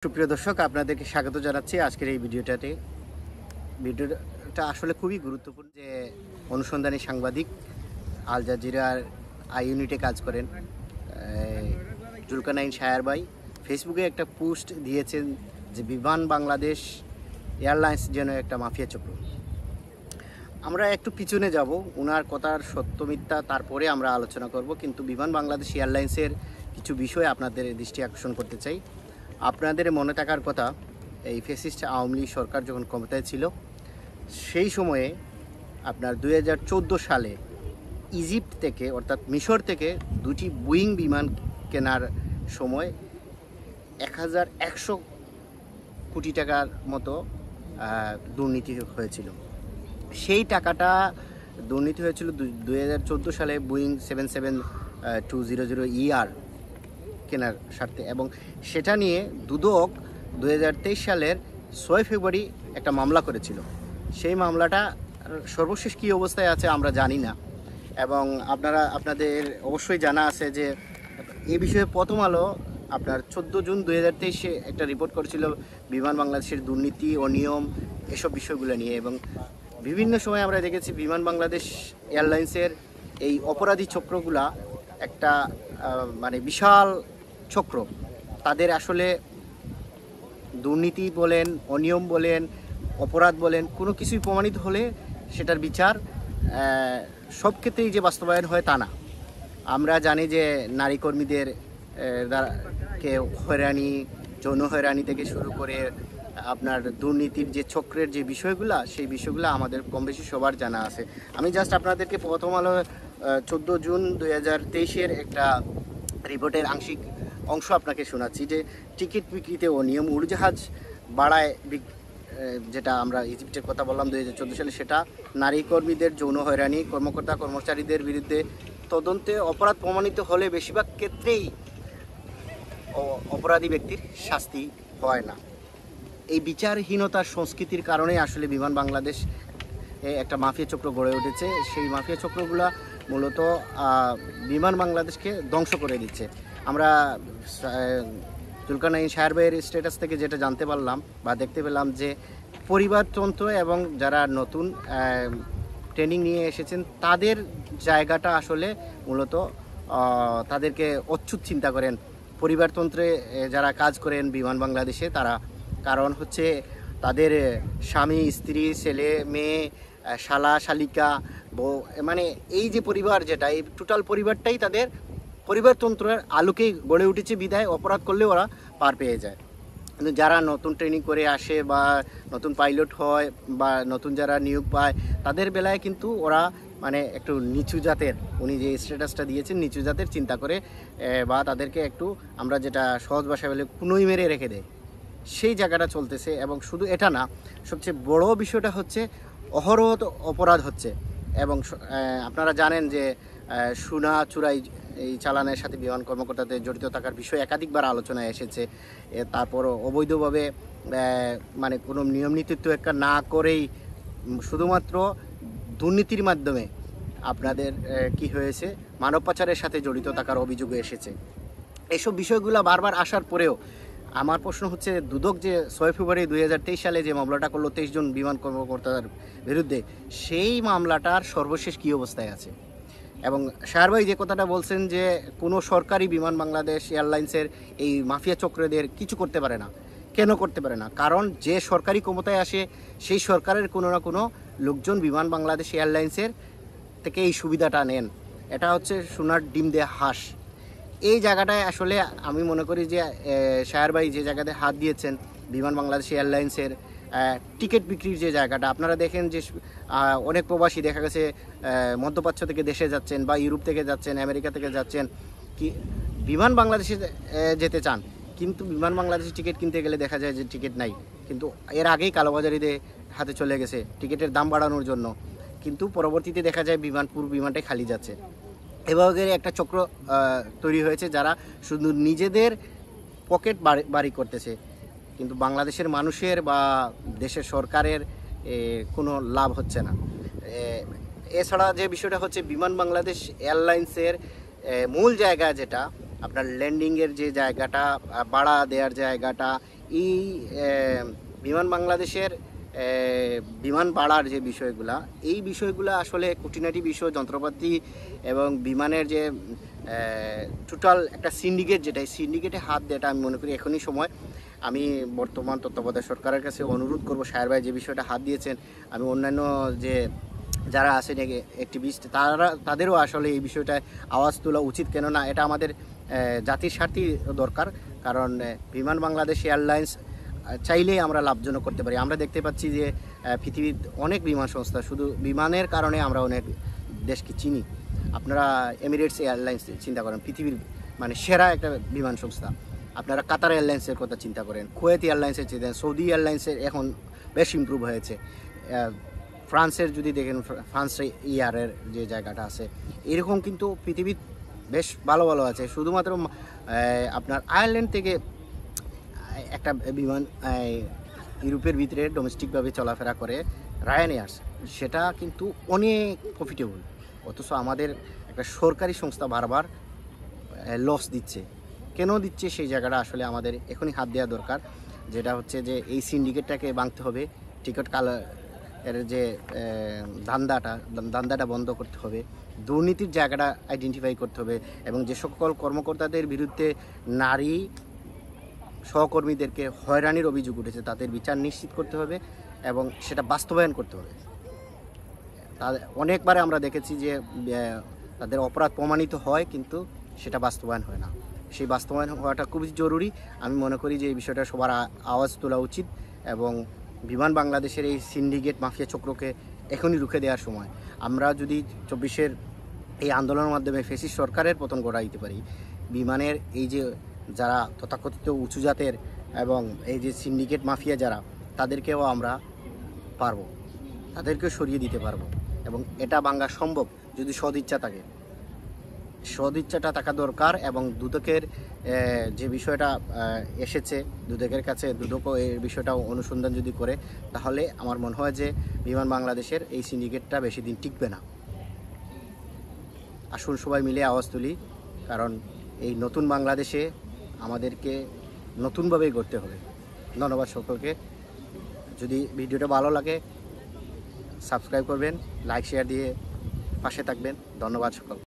সুপ্রিয় দর্শক, আপনাদেরকে স্বাগত জানাচ্ছি আজকের এই ভিডিওটাতে। ভিডিওটা আসলে খুবই গুরুত্বপূর্ণ। যে অনুসন্ধানী সাংবাদিক আল জাজিরার আই ইউনিটে কাজ করেন জুলকানাইন শায়ার ভাই ফেসবুকে একটা পোস্ট দিয়েছেন যে বিমান বাংলাদেশ এয়ারলাইন্স যেন একটা মাফিয়া চক্র। আমরা একটু পিছনে যাব, ওনার কথার সত্য মিথ্যা তারপরে আমরা আলোচনা করব, কিন্তু বিমান বাংলাদেশ এয়ারলাইন্সের কিছু বিষয় আপনাদের দৃষ্টি আকর্ষণ করতে চাই। আপনাদের মনে থাকার কথা, এই ফ্যাসিস্ট আওয়ামী লীগ সরকার যখন ক্ষমতায় ছিল সেই সময়ে আপনার 2014 সালে ইজিপ্ট থেকে অর্থাৎ মিশর থেকে দুটি বোয়িং বিমান কেনার সময় 1100 কোটি টাকার মতো দুর্নীতি হয়েছিল। সেই টাকাটা দুর্নীতি হয়েছিল 2014 সালে বোয়িং 77200 কেনার স্বার্থে, এবং সেটা নিয়ে দুদক 2023 সালের 6 ফেব্রুয়ারি একটা মামলা করেছিল। সেই মামলাটা সর্বশেষ কী অবস্থায় আছে আমরা জানি না, এবং আপনাদের অবশ্যই জানা আছে যে এই বিষয়ে প্রথম আলো আপনার 14 জুন 2023 একটা রিপোর্ট করেছিল বিমান বাংলাদেশের দুর্নীতি, অনিয়ম, এসব বিষয়গুলো নিয়ে। এবং বিভিন্ন সময় আমরা দেখেছি বিমান বাংলাদেশ এয়ারলাইন্সের এই অপরাধী চক্রগুলা একটা মানে বিশাল চক্র। তাদের আসলে দুর্নীতি বলেন, অনিয়ম বলেন, অপরাধ বলেন, কোনো কিছুই প্রমাণিত হলে সেটার বিচার সব ক্ষেত্রেই যে বাস্তবায়ন হয় তা না। আমরা জানি যে নারী কর্মীদের কে হয়রানি, যৌন হয়রানি থেকে শুরু করে আপনার দুর্নীতির যে চক্রের যে বিষয়গুলো, সেই বিষয়গুলো আমাদের কম বেশি সবার জানা আছে। আমি জাস্ট আপনাদেরকে প্রথম আলো 14 জুন 2023 একটা রিপোর্টের আংশিক অংশ আপনাকে শোনাচ্ছি। যে টিকিট বিক্রিতে অনিয়ম, উড়োজাহাজ বাড়ায় যেটা আমরা ইজিপ্টের কথা বললাম 2014 সালে, সেটা নারী কর্মীদের যৌন হয়রানি, কর্মকর্তা কর্মচারীদের বিরুদ্ধে তদন্তে অপরাধ প্রমাণিত হলে বেশিরভাগ ক্ষেত্রেই অপরাধী ব্যক্তির শাস্তি হয় না। এই বিচারহীনতার সংস্কৃতির কারণে আসলে বিমান বাংলাদেশ একটা মাফিয়া চক্র গড়ে উঠেছে। সেই মাফিয়া চক্রগুলো মূলত বিমান বাংলাদেশকে ধ্বংস করে দিচ্ছে। আমরা জুলকানাইন শায়ার ভাইয়ের স্ট্যাটাস থেকে যেটা জানতে পারলাম বা দেখতে পেলাম যে পরিবারতন্ত্র এবং যারা নতুন ট্রেনিং নিয়ে এসেছেন তাদের জায়গাটা আসলে মূলত তাদেরকে অচ্যুত চিন্তা করেন পরিবারতন্ত্রে যারা কাজ করেন বিমান বাংলাদেশে তারা। কারণ হচ্ছে তাদের স্বামী, স্ত্রী, ছেলে, মেয়ে, শালা, শালিকা, বউ, মানে এই যে পরিবার, যেটা এই টোটাল পরিবারটাই তাদের পরিবারতন্ত্রের আলোকেই গড়ে উঠেছে বিধায় অপরাধ করলে ওরা পার পেয়ে যায়। কিন্তু যারা নতুন ট্রেনিং করে আসে বা নতুন পাইলট হয় বা নতুন যারা নিয়োগ পায় তাদের বেলায় কিন্তু ওরা মানে একটু নিচু জাতের, উনি যে স্ট্যাটাসটা দিয়েছেন নিচু জাতের চিন্তা করে বা তাদেরকে একটু আমরা যেটা সহজ ভাষায় বলে কুনোই মেরে রেখে দেয়, সেই জায়গাটা চলতেছে। এবং শুধু এটা না, সবচেয়ে বড় বিষয়টা হচ্ছে অহরহ অপরাধ হচ্ছে। এবং আপনারা জানেন যে সোনা চুরাই এই চালানের সাথে বিমান কর্মকর্তাদের জড়িত থাকার বিষয় একাধিকবার আলোচনায় এসেছে। তারপর অবৈধভাবে মানে কোনো নিয়ম নীতি একটা না করেই শুধুমাত্র দুর্নীতির মাধ্যমে আপনাদের কি হয়েছে, মানব পাচারের সাথে জড়িত থাকার অভিযোগ এসেছে। এইসব বিষয়গুলো বারবার আসার পরেও আমার প্রশ্ন হচ্ছে, দুদক যে 6 ফেব্রুয়ারি 2023 সালে যে মামলাটা করলো 23 জন বিমান কর্মকর্তার বিরুদ্ধে, সেই মামলাটার সর্বশেষ কী অবস্থায় আছে? এবং শায়ার ভাই যে কথাটা বলছেন যে কোনো সরকারি বিমান বাংলাদেশ এয়ারলাইন্সের এই মাফিয়া চক্রদের কিছু করতে পারে না, কেন করতে পারে না? কারণ যে সরকারি ক্ষমতায় আসে সেই সরকারের কোনো না কোনো লোকজন বিমান বাংলাদেশ এয়ারলাইন্সের থেকে এই সুবিধাটা নেন। এটা হচ্ছে সোনার ডিম দেয়া হাঁস। এই জায়গাটায় আসলে আমি মনে করি যে শায়ার ভাই যে জায়গাতে হাত দিয়েছেন বিমান বাংলাদেশ এয়ারলাইন্সের টিকিট বিক্রির যে জায়গাটা, আপনারা দেখেন যে অনেক প্রবাসী দেখা গেছে মধ্যপ্রাচ্য থেকে দেশে যাচ্ছেন বা ইউরোপ থেকে যাচ্ছেন, আমেরিকা থেকে যাচ্ছেন, কি বিমান বাংলাদেশে যেতে চান, কিন্তু বিমান বাংলাদেশের টিকিট কিনতে গেলে দেখা যায় যে টিকিট নাই। কিন্তু এর আগেই কালোবাজারিদের হাতে চলে গেছে টিকিটের দাম বাড়ানোর জন্য, কিন্তু পরবর্তীতে দেখা যায় পুরো বিমানটাই খালি যাচ্ছে। এভাবে একটা চক্র তৈরি হয়েছে যারা শুধু নিজেদের পকেট বাড়ি করতেছে, কিন্তু বাংলাদেশের মানুষের বা দেশের সরকারের কোনো লাভ হচ্ছে না। এছাড়া যে বিষয়টা হচ্ছে বিমান বাংলাদেশ এয়ারলাইন্সের মূল জায়গা যেটা আপনার ল্যান্ডিংয়ের যে জায়গাটা, বাড়া দেওয়ার জায়গাটা, এই বিমান বাংলাদেশের বিমান বাড়ার যে বিষয়গুলা, এই বিষয়গুলো আসলে খুঁটিনাটি বিষয়, যন্ত্রপাতি এবং বিমানের যে টোটাল একটা সিন্ডিকেট, যেটা এই সিন্ডিকেটে হাত দেওয়াটা আমি মনে করি এখনই সময়। আমি বর্তমান তত্ত্বাবধায়ক সরকারের কাছে অনুরোধ করব, সাহের ভাই যে বিষয়টা হাত দিয়েছেন, আমি অন্যান্য যে যারা আছেন অ্যাক্টিভিস্ট, তাদেরও আসলে এই বিষয়টায় আওয়াজ তোলা উচিত। কেননা এটা আমাদের জাতির স্বার্থেই দরকার। কারণ বিমান বাংলাদেশ এয়ারলাইন্স চাইলেই আমরা লাভজনক করতে পারি। আমরা দেখতে পাচ্ছি যে পৃথিবীর অনেক বিমান সংস্থা, শুধু বিমানের কারণে আমরা অনেক দেশকে চিনি। আপনারা এমিরেটস এয়ারলাইন্স চিন্তা করেন, পৃথিবীর মানে সেরা একটা বিমান সংস্থা। আপনারা কাতার এয়ারলাইন্সের কথা চিন্তা করেন, কুয়েত এয়ারলাইন্সের চিন্তা, সৌদি এয়ারলাইন্সের এখন বেশ ইমপ্রুভ হয়েছে। ফ্রান্সের যদি দেখেন, ফ্রান্সের ইয়ারের যে জায়গাটা আছে, এরকম কিন্তু পৃথিবীর বেশ ভালো ভালো আছে। শুধুমাত্র আপনার আয়ারল্যান্ড থেকে একটা বিমান ইউরোপের ভিতরে ডোমেস্টিকভাবে চলাফেরা করে, রায়ান এয়ার্স, সেটা কিন্তু অনেক প্রফিটেবল। অথচ আমাদের একটা সরকারি সংস্থা বারবার লস দিচ্ছে। কেন দিচ্ছে সেই জায়গাটা আসলে আমাদের এখনই হাত দেওয়া দরকার। যেটা হচ্ছে যে এই সিন্ডিকেটটাকে ভাঙতে হবে, টিকিট এর যে ধান্দাটা বন্ধ করতে হবে, দুর্নীতির জায়গাটা আইডেন্টিফাই করতে হবে, এবং যে সকল কর্মকর্তাদের বিরুদ্ধে নারী সহকর্মীদেরকে হয়রানির অভিযোগ উঠেছে তাদের বিচার নিশ্চিত করতে হবে এবং সেটা বাস্তবায়ন করতে হবে। তাদের অনেকবারে আমরা দেখেছি যে তাদের অপরাধ প্রমাণিত হয়, কিন্তু সেটা বাস্তবায়ন হয় না। সেই বাস্তবায়ন হওয়াটা খুবই জরুরি। আমি মনে করি যে এই বিষয়টা সবার আওয়াজ তোলা উচিত, এবং বিমান বাংলাদেশের এই সিন্ডিকেট মাফিয়া চক্রকে এখনই রুখে দেওয়ার সময়। আমরা যদি 24-এর এই আন্দোলনের মাধ্যমে ফ্যাসিস্ট সরকারের পতন ঘটাইতে পারি, বিমানের এই যে যারা তথাকথিত উঁচু জাতের এবং এই যে সিন্ডিকেট মাফিয়া যারা, তাদেরকেও আমরা পারবো, তাদেরকেও সরিয়ে দিতে পারবো। এবং এটা ভাঙা সম্ভব যদি সদিচ্ছা থাকে। সদিচ্ছাটা থাকা দরকার। এবং দুদকের যে বিষয়টা এসেছে দুদকের কাছে, দুদকও এই বিষয়টা অনুসন্ধান যদি করে, তাহলে আমার মনে হয় যে বিমান বাংলাদেশের এই সিন্ডিকেটটা বেশি দিন টিকবে না। আসুন সবাই মিলে আওয়াজ তুলি, কারণ এই নতুন বাংলাদেশে আমাদেরকে নতুনভাবেই গড়তে হবে। ধন্যবাদ সকলকে। যদি ভিডিওটা ভালো লাগে সাবস্ক্রাইব করবেন, লাইক শেয়ার দিয়ে পাশে থাকবেন। ধন্যবাদ সকল।